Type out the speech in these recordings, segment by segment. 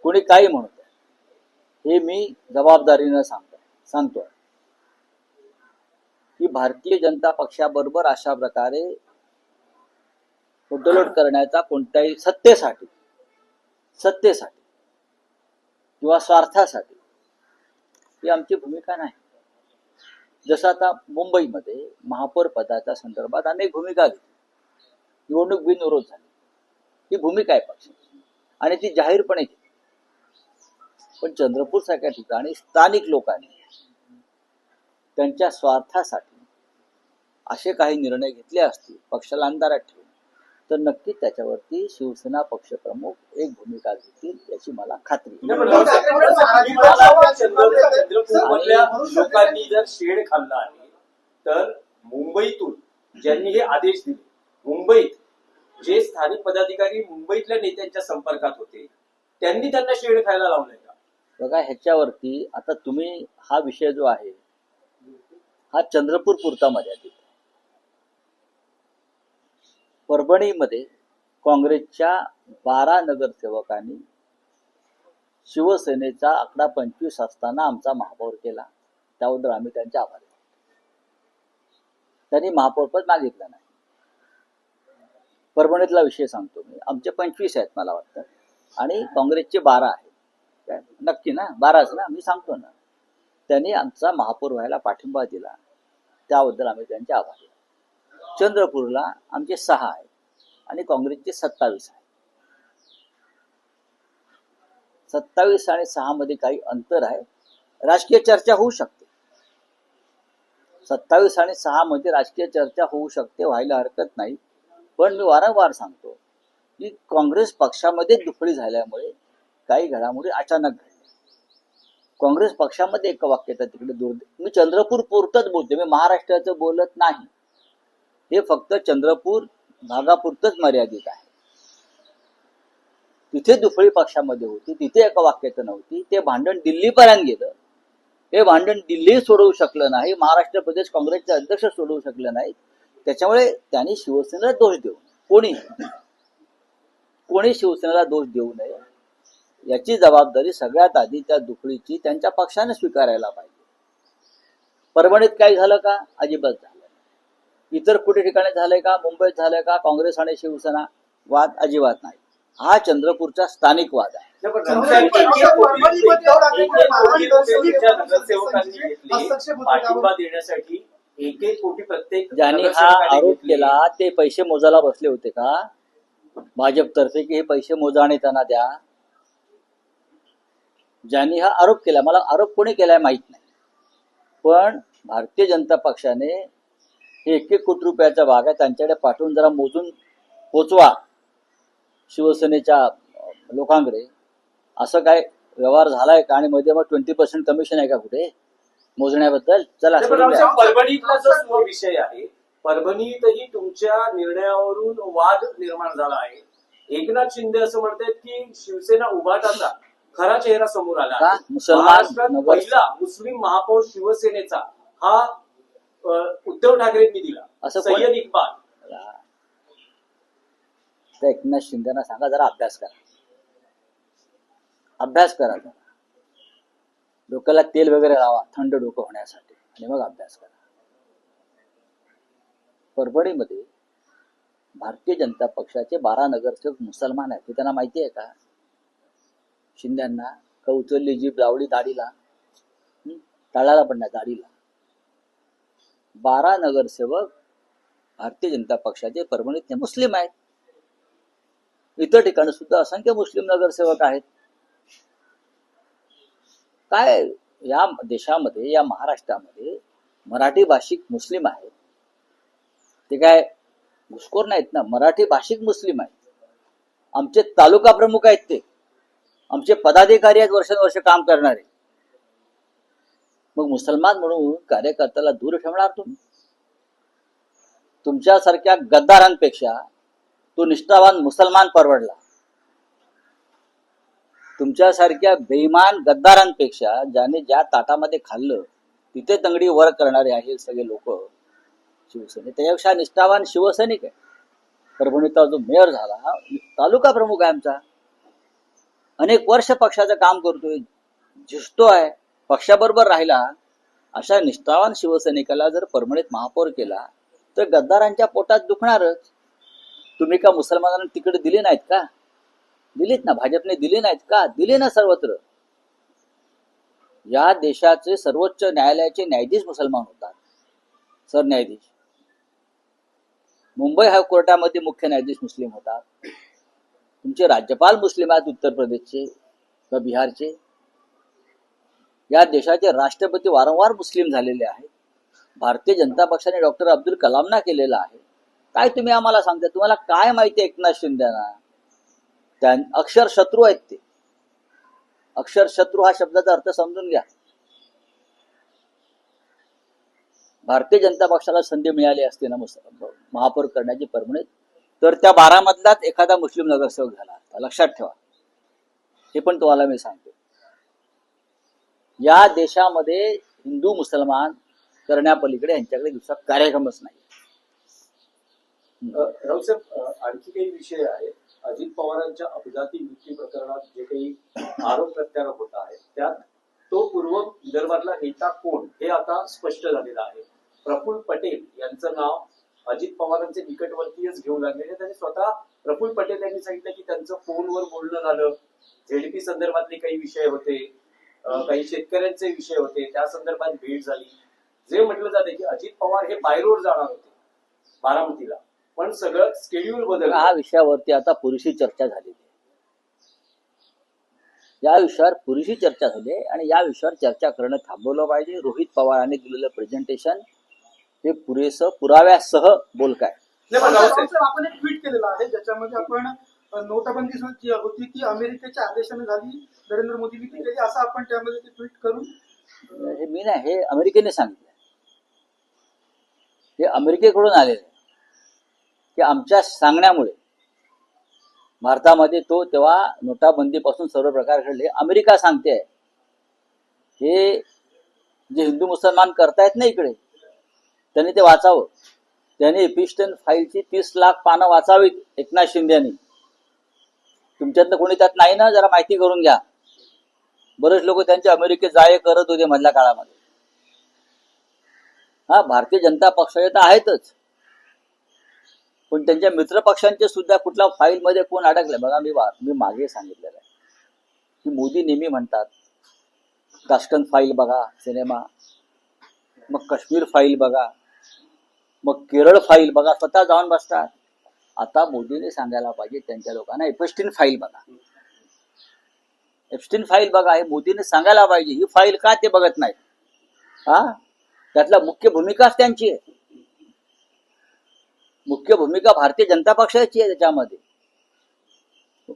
कोणी काही म्हणत आहे, हे मी जबाबदारीनं सांगतोय की भारतीय जनता पक्षाबरोबर अशा प्रकारे उद्धलट करण्याचा कोणत्याही सत्तेसाठी किंवा स्वार्थासाठी ही आमची भूमिका नाही. जसं आता मुंबईमध्ये महापौर पदाच्या संदर्भात अनेक भूमिका घेतली, निवडणूक बिनविरोध झाली, ही भूमिका आहे पक्षाची आणि ती जाहीरपणे घेतली. पण चंद्रपूर सारख्या ठिकाणी स्थानिक लोकांनी त्यांच्या स्वार्थासाठी असे काही निर्णय घेतले असतील पक्षाला अंधारात ठेवून, तर नक्कीच त्याच्यावरती शिवसेना पक्षप्रमुख एक भूमिका घेतील याची मला खात्री आहे. लोकांनी जर शेड खाल्ला आहे तर मुंबईतून ज्यांनी हे आदेश दिले, मुंबईत जे स्थानिक पदाधिकारी मुंबईतल्या नेत्यांच्या संपर्कात होते त्यांनी त्यांना शेड खायला लावलंय का? बघा, ह्याच्यावरती आता तुम्ही हा विषय जो आहे हा चंद्रपूर पुरता मर्यादित. परभणीमध्ये काँग्रेसच्या 12 नगरसेवकांनी शिवसेनेचा आकडा 25 असताना आमचा महापौर केला, त्याबद्दल आम्ही त्यांचे आभारी. त्यांनी महापौरपद मागितलं नाही. परभणीतला विषय सांगतो मी, आमचे 25 आहेत मला वाटतं आणि काँग्रेसचे 12 आहेत. नक्की ना, 12च ना, मी सांगतो ना. त्यांनी आमचा महापौर व्हायला पाठिंबा दिला, त्याबद्दल आम्ही त्यांचे आभारी. चंद्रपूरला आमचे 6 आहेत आणि काँग्रेसचे 27 आहेत. 27 आणि 6 मध्ये काही अंतर आहे, राजकीय चर्चा होऊ शकते. 27 आणि 6 मध्ये राजकीय चर्चा होऊ शकते, व्हायला हरकत नाही. पण मी वारंवार सांगतो की काँग्रेस पक्षामध्ये दुफळी झाल्यामुळे काही घडामोडी अचानक घडल्या. काँग्रेस पक्षामध्ये एक वाक्यता तिकडे दूर. मी चंद्रपूर पुरतच बोलते, मी महाराष्ट्राचं बोलत नाही. हे फक्त चंद्रपूर भागापुरतच मर्यादित आहे. तिथे दुफळी पक्षामध्ये होती, तिथे एका वाक्यता नव्हती. ते भांडण दिल्लीपर्यंत गेलं. हे भांडण दिल्ली सोडवू शकलं नाही, महाराष्ट्र प्रदेश काँग्रेसचे अध्यक्ष सोडवू शकले नाही. त्याच्यामुळे त्यांनी शिवसेनेला दोष देऊ नये, कोणी शिवसेनेला दोष देऊ नये याची जबाबदारी सगळ्यात आधी त्या दुफळीची त्यांच्या पक्षाने स्वीकारायला पाहिजे. परभणीत काही झालं का? अजिबात झालं. इतर कुठे ठिकाणी झालंय का? मुंबईत झालंय का? काँग्रेस आणि शिवसेना वाद? अजिबात नाही. हा चंद्रपूरचा स्थानिक वाद आहे. पाठिंबा देण्यासाठी 1 कोटी प्रत्येक ज्यांनी हा आरोप केला ते पैसे मोजायला बसले होते का भाजपतर्फे, की हे पैसे मोजा आणि त्यांना द्या? ज्यांनी हा आरोप केला, मला आरोप कोणी केलाय माहित नाही, पण भारतीय जनता पक्षाने हे 1 कोटी रुपयाचा भाग आहे त्यांच्याकडे पाठवून जरा मोजून पोचवा शिवसेनेच्या लोकांकडे. असं काय व्यवहार झालाय का? आणि मध्ये मग 20% कमिशन आहे का कुठे मोजण्याबद्दल? चला, परभणीतला जो विषय आहे, परभणीतही तुमच्या निर्णयावरून वाद निर्माण झाला आहे. एकनाथ शिंदे असं म्हणतात की शिवसेना उभाटाचा खरा चेहरा समोर आला. महाराष्ट्रात पहिला मुस्लिम महापौर शिवसेनेचा हा उद्धव ठाकरेंनी दिला, असं सय्यद इक्बाल. एकनाथ शिंदेना सांगा जरा अभ्यास करा जरा. डोक्याला तेल वगैरे लावा थंड डोकं होण्यासाठी आणि मग अभ्यास करा. परभणीमध्ये भारतीय जनता पक्षाचे 12 नगरसेवक मुसलमान आहेत, हे त्यांना माहिती आहे का? शिंद्यांना का उचलली जीभ लावली दाढीला? टाळाला पण नाही, दाढीला. 12 नगरसेवक भारतीय जनता पक्षाचे परभणीतले मुस्लिम आहेत. इतर ठिकाणी सुद्धा असंख्य मुस्लिम नगरसेवक आहेत. काय या देशामध्ये, या महाराष्ट्रामध्ये मराठी भाषिक मुस्लिम आहेत, ते काय घुसखोर नाहीत ना, मराठी भाषिक मुस्लिम आहेत. आमचे तालुका प्रमुख आहेत, ते आमचे पदाधिकारी आहेत, वर्षानुवर्ष काम करणारे. मग मुसलमान म्हणून कार्यकर्त्याला दूर ठेवणार तुम्ही? तुमच्यासारख्या गद्दारांपेक्षा तो निष्ठावान मुसलमान परवडला. तुमच्यासारख्या बेईमान गद्दारांपेक्षा ज्याने ज्या ताटामध्ये खाल्लं तिथे तंगडी वर करणारे आहे सगळे लोक शिवसेने, त्याच्यापेक्षा निष्ठावान शिवसैनिक आहे. परभणीचा जो मेयर झाला तालुका प्रमुख आहे आमचा, अनेक वर्ष पक्षाचं काम करतोय, झिजतोय, पक्षाबरोबर राहिला, अशा निष्ठावान शिवसैनिकाला जर परमणीत महापौर केला तर गद्दारांच्या पोटात दुखणारच. तुम्ही का मुसलमानांना तिकीट दिली नाहीत का? दिलीत ना, भाजपने दिली नाहीत का? दिली ना सर्वत्र. या देशाचे सर्वोच्च न्यायालयाचे न्यायाधीश मुसलमान होतात, सरन्यायाधीश. मुंबई हायकोर्टामध्ये मुख्य न्यायाधीश मुस्लिम होतात. तुमचे राज्यपाल मुस्लिम आहेत उत्तर प्रदेशचे व बिहारचे. या देशाचे राष्ट्रपती वारंवार मुस्लिम झालेले आहेत. भारतीय जनता पक्षाने डॉक्टर अब्दुल कलामना केलेला आहे. काय तुम्ही आम्हाला सांगता? तुम्हाला काय माहिती आहे एकनाथ शिंदेना? त्या अक्षर शत्रू आहेत ते. अक्षर शत्रू हा शब्दाचा अर्थ समजून घ्या. भारतीय जनता पक्षाला संधी मिळाली असते ना महापौर करण्याची परमणीत, तर त्या 12 मधलाच एखादा मुस्लिम नगरसेवक झाला असता. लक्षात ठेवा. हे पण तुम्हाला मी सांगतो. या देशामध्ये हिंदू मुसलमान करण्यापलीकडे यांच्याकडे दुसरा कार्यक्रमच नाही. रावसाहेब, आणखी काही विषय आहेत. अजित पवारांच्या अपघाती मृत्यू प्रकरणात जे काही आरोप प्रत्यारोप होत आहेत त्यात तो पूर्व विदर्भातला नेता कोण हे आता स्पष्ट झालेलं आहे. प्रफुल्ल पटेल यांचं नाव अजित पवारांचे निकटवर्तीयच घेऊ लागलेले. त्यांनी स्वतः प्रफुल्ल पटेल यांनी सांगितलं की त्यांचं फोनवर बोलणं झालं, झेडपी संदर्भातले काही विषय होते, काही शेतकऱ्यांचे विषय होते, त्या संदर्भात भेट झाली. जे म्हटलं जाते की अजित पवार हे बाय रोड जाणार होते बारामतीला, पण सगळं स्केड्यूल बदललं. हा विषयावरती आता पुरेशी चर्चा झालेली आहे. या विषयावर पुरेशी चर्चा झाली आहे आणि या विषयावर चर्चा करणं थांबवलं पाहिजे. रोहित पवारांनी दिलेलं प्रेझेंटेशन हे पुरेसं पुराव्यासह बोलकाय. आपण एक ट्विट केलेलं आहे ज्याच्यामध्ये आपण नोटाबंदी जी होती ती अमेरिकेच्या आदेशाने झाली, नरेंद्र मोदींनी ती केली असं आपण त्यामध्ये ते ट्विट करून. हे मी नाही, हे अमेरिकेने सांगितलं. हे अमेरिकेकडून आलेलं आहे की आमच्या सांगण्यामुळे भारतामध्ये तो तेव्हा नोटाबंदीपासून सर्व प्रकार घडले. अमेरिका सांगते हे जे हिंदू मुसलमान करतायत ना इकडे, त्यांनी ते वाचावं. त्यांनी एपिस्टन फाईलची 30 लाख पानं वाचावीत एकनाथ शिंदेनी. तुमच्यातलं कोणी त्यात नाही ना, जरा माहिती करून घ्या. बरेच लोक त्यांचे अमेरिकेत जाये करत होते मधल्या काळामध्ये. हा, भारतीय जनता पक्षाचे तर आहेतच, पण त्यांच्या मित्र पक्षांचे सुद्धा कुठल्या फाईल मध्ये कोण अडकले बघा. मी मागे सांगितलेलं आहे की मोदी नेहमी म्हणतात ताश्कंद फाईल बघा सिनेमा, मग काश्मीर फाईल बघा, मग केरळ फाईल बघा, स्वतः जाऊन बसतात. आता मोदीने सांगायला पाहिजे त्यांच्या लोकांना एप्स्टीन फाईल बघा, एप्स्टीन फाईल बघा. हे मोदीने सांगायला पाहिजे. ही फाईल का ते बघत नाहीत? हा, त्यातला मुख्य भूमिकाच त्यांची आहे. मुख्य भूमिका भारतीय जनता पक्षाची आहे त्याच्यामध्ये.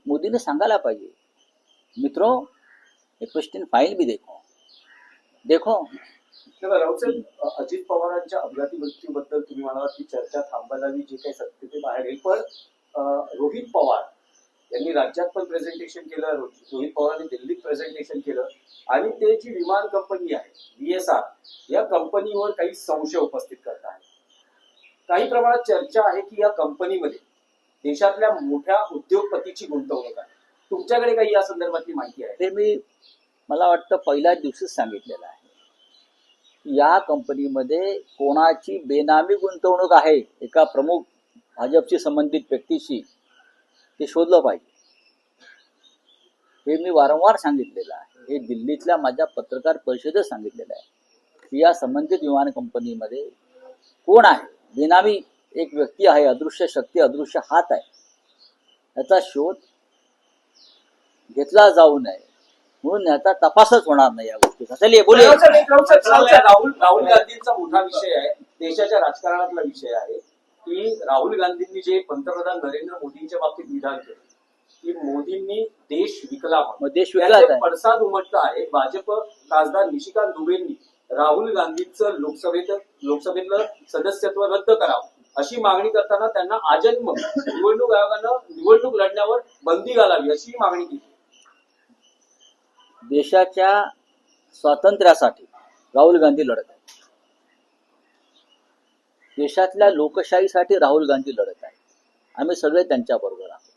मोदीने सांगायला पाहिजे मित्रों एप्स्टीन फाईल भी देखो. रावसाहेब, अजित पवारांच्या अपघाती मृत्यूबद्दल तुम्ही म्हणालात की चर्चा थांबायलावी, जे काही सत्य ते बाहेर येईल. पण रोहित पवार यांनी राज्यात पण प्रेझेंटेशन केलं, रोहित पवारांनी दिल्लीत प्रेझेंटेशन केलं आणि ते जी विमान कंपनी आहे VSR या कंपनीवर काही संशय उपस्थित करत आहे. काही प्रमाणात चर्चा आहे की या कंपनीमध्ये देशातल्या मोठ्या उद्योगपतीची गुंतवणूक आहे. तुमच्याकडे काही या संदर्भातली माहिती आहे? ते मला वाटतं पहिल्याच दिवशीच सांगितलेलं आहे. या कंपनीमध्ये कोणाची बेनामी गुंतवणूक आहे एका प्रमुख भाजपशी संबंधित व्यक्तीशी, ते शोधलं पाहिजे. हे मी वारंवार सांगितलेलं आहे. हे दिल्लीतल्या माझ्या पत्रकार परिषदेत सांगितलेलं आहे की या संबंधित विमान कंपनीमध्ये कोण आहे बेनामी. एक व्यक्ती आहे, अदृश्य शक्ती, अदृश्य हात आहे. याचा शोध घेतला जाऊ नये म्हणून याचा तपासच होणार नाही या गोष्टीचा. चलिए बोलिए. राहुल गांधींचा मोठा विषय आहे, देशाच्या राजकारणातला विषय आहे की राहुल गांधींनी जे पंतप्रधान नरेंद्र मोदींच्या बाबतीत विधान केलं की मोदींनी देश विकला, देश विकला पडसाद उमटला आहे. भाजप खासदार निशिकांत दुबेंनी राहुल गांधींचं लोकसभेतलं सदस्यत्व रद्द करावं अशी मागणी करताना त्यांना आजन्म निवडणूक आयोगानं निवडणूक लढण्यावर बंदी घालावी अशी मागणी केली. देशाच्या स्वातंत्र्यासाठी राहुल गांधी लढत आहेत. देशातल्या लोकशाहीसाठी राहुल गांधी लढत आहेत. आम्ही सगळे त्यांच्या बरोबर आहोत.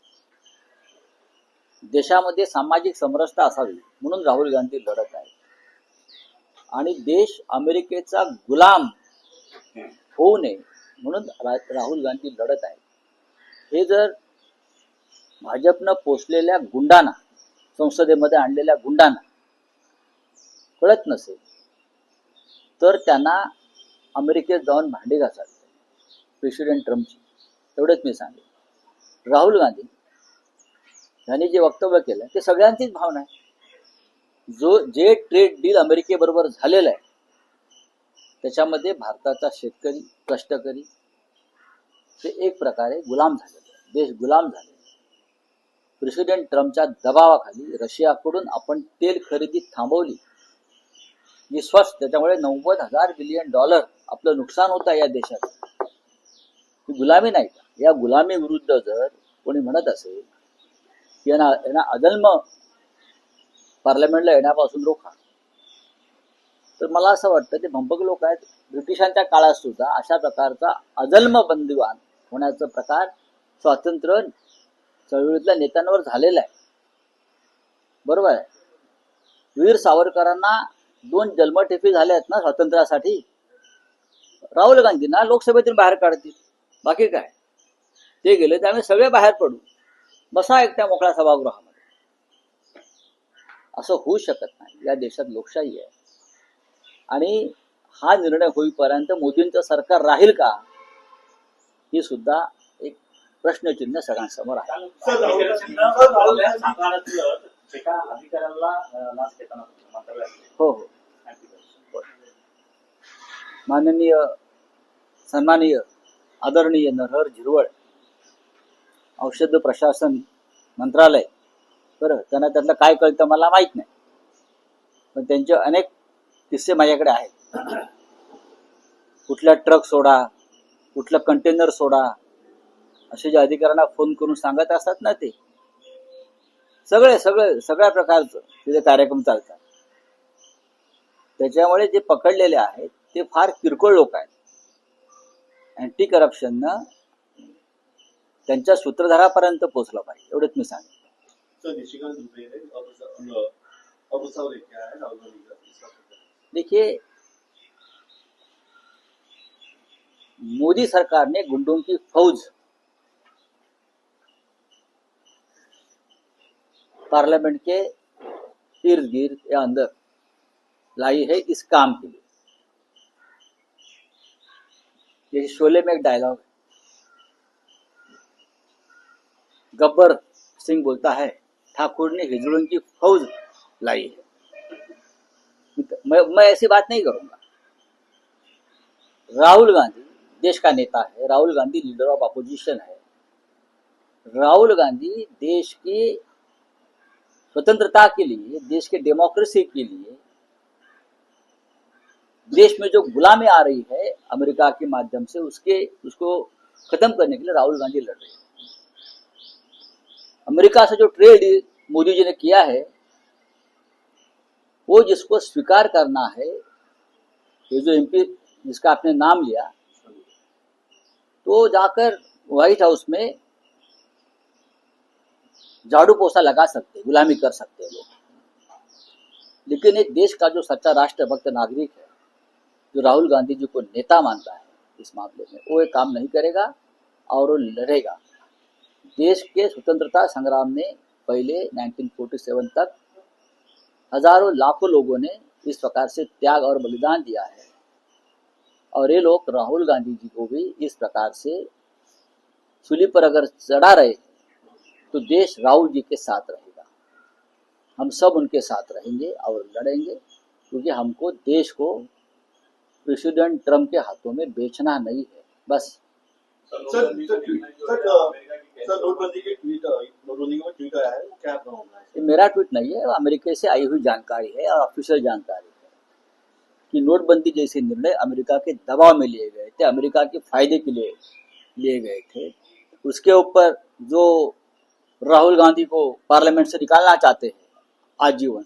देशामध्ये सामाजिक समरसता असावी म्हणून राहुल गांधी लढत आहेत आणि देश अमेरिकेचा गुलाम होऊ नये म्हणून राहुल गांधी लढत आहेत। हे जर भाजपनं पोचलेल्या गुंडांना, संसदेमध्ये आणलेल्या गुंडांना कळत नसेल तर त्यांना अमेरिकेत जाऊन भांडी घासावी प्रेसिडेंट ट्रम्पची, एवढंच मी सांगेन। राहुल गांधी यांनी जे वक्तव्य केलं ते सगळ्यांचीच भावना आहे। जे ट्रेड डील अमेरिकेबरोबर झालेलं आहे त्याच्यामध्ये भारताचा शेतकरी, कष्टकरी ते एक प्रकारे गुलाम झालेले, देश गुलाम झाले। प्रेसिडेंट ट्रम्पच्या दबावाखाली रशियाकडून आपण तेल खरेदी थांबवली, जी स्वस्त, त्याच्यामुळे $90,000 बिलियन आपलं नुकसान होतं या देशात। ही गुलामी नाही का? या गुलामी विरुद्ध जर कोणी म्हणत असेल की यांना अजन्म पार्लमेंटला येण्यापासून रोखा, तर मला असं वाटतं ते भंपक लोक आहेत। ब्रिटिशांच्या काळात सुद्धा अशा प्रकारचा अजन्म बंदिवान होण्याचा प्रकार स्वातंत्र्य चळवळीतल्या नेत्यांवर झालेला आहे, बरोबर आहे। वीर सावरकरांना 2 जन्मठेपी झाल्या आहेत ना स्वातंत्र्यासाठी, राहुल गांधींना लोकसभेतून बाहेर काढतील, बाकी काय। ते गेले तर आम्ही सगळे बाहेर पडू, बसा एकट्या मोकळ्या सभागृहामध्ये। असं होऊ शकत नाही, या देशात लोकशाही आहे आणि हा निर्णय होईपर्यंत मोदींचं सरकार राहील का ही सुद्धा एक प्रश्नचिन्ह सगळ्यांसमोर आहे। एका अधिकाऱ्याला लाच घेताना मंत्रालयात हो हो, माननीय सन्माननीय आदरणीय नरहर झिरवळ औषध प्रशासन मंत्रालय, बरं, त्यांना त्यातलं काय कळतं मला माहित नाही, पण त्यांचे अनेक किस्से माझ्याकडे आहेत। कुठला ट्रक सोडा, कुठलं कंटेनर सोडा, असे जे अधिकाऱ्यांना फोन करून सांगत असतात ना, ते सगळ्या प्रकारचं तिथे कार्यक्रम चालतात। त्याच्यामुळे जे पकडलेले आहेत ते फार किरकोळ लोक आहेत। अँटी करप्शननं त्यांच्या सूत्रधारापर्यंत पोहोचलं पाहिजे, एवढंच मी सांगेन। देखिए, मोदी सरकार ने गुंडों की फौज पार्लियामेंट के इर्द गिर्द या अंदर लाई है इस काम के लिए। ये शोले में एक डायलॉग है, गब्बर सिंह बोलता है ठाकुर ने हिजड़ों की फौज लाई है। मैं ऐसी बात नहीं करूंगा। राहुल गांधी देश का नेता है, Rahul Gandhi leader of opposition है। राहुल गांधी देश की स्वतंत्रता के लिए, देश के डेमोक्रेसी के लिए, देश में जो गुलामी आ रही है अमेरिका के माध्यम से उसको खत्म करने के लिए राहुल गांधी लड़ रहे हैं। अमेरिका से जो ट्रेड मोदी जी ने किया है वो जिसको स्वीकार करना है, ये जो एमपी जिसका आपने नाम लिया, तो जाकर व्हाइट हाउस में झाड़ू पोछा लगा सकते, गुलामी कर सकते हैं लोग। लेकिन एक देश का जो सच्चा राष्ट्रभक्त नागरिक है, जो राहुल गांधी जी को नेता मानता है इस मामले में, वो ये काम नहीं करेगा और वो लड़ेगा। देश के स्वतंत्रता संग्राम में पहले 1947 तक हजारों लाखों लोगों ने इस प्रकार से त्याग और बलिदान दिया है, और ये लोग राहुल गांधी जी को भी इस प्रकार से सूली पर अगर चढ़ा रहे तो देश राहुल जी के साथ रहेगा। हम सब उनके साथ रहेंगे और लड़ेंगे, क्योंकि हमको देश को प्रेसिडेंट ट्रम्प के हाथों में बेचना नहीं है, बस। सर नोटबंदी के ट्वीट आया है, क्या आपका मानना है? ये मेरा ट्वीट नहीं है, अमेरिका से आई हुई जानकारी है और ऑफिशियल जानकारी है कि नोटबंदी जैसे निर्णय अमेरिका के दबाव में लिए गए थे, अमेरिका के फायदे के लिए लिए गए थे। उसके ऊपर जो राहुल गांधी को पार्लियामेंट से निकालना चाहते हैं आजीवन,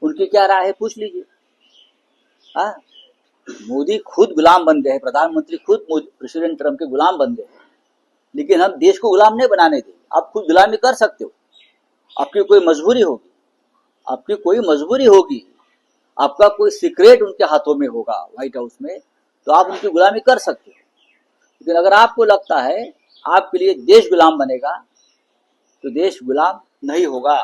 उनकी क्या राय है पूछ लीजिए। हाँ, मोदी खुद गुलाम बन गए, प्रधानमंत्री खुद प्रेसिडेंट ट्रम्प के गुलाम बन गए, लेकिन हम देश को गुलाम नहीं बनाने देंगे। आप खुद गुलामी कर सकते हो, आपकी कोई मजबूरी होगी, आपकी कोई मजबूरी होगी, आपका कोई सीक्रेट उनके हाथों में होगा व्हाइट हाउस में, तो आप उनकी गुलामी कर सकते हो। लेकिन अगर आपको लगता है आपके लिए देश गुलाम बनेगा, तो देश गुलाम नहीं होगा।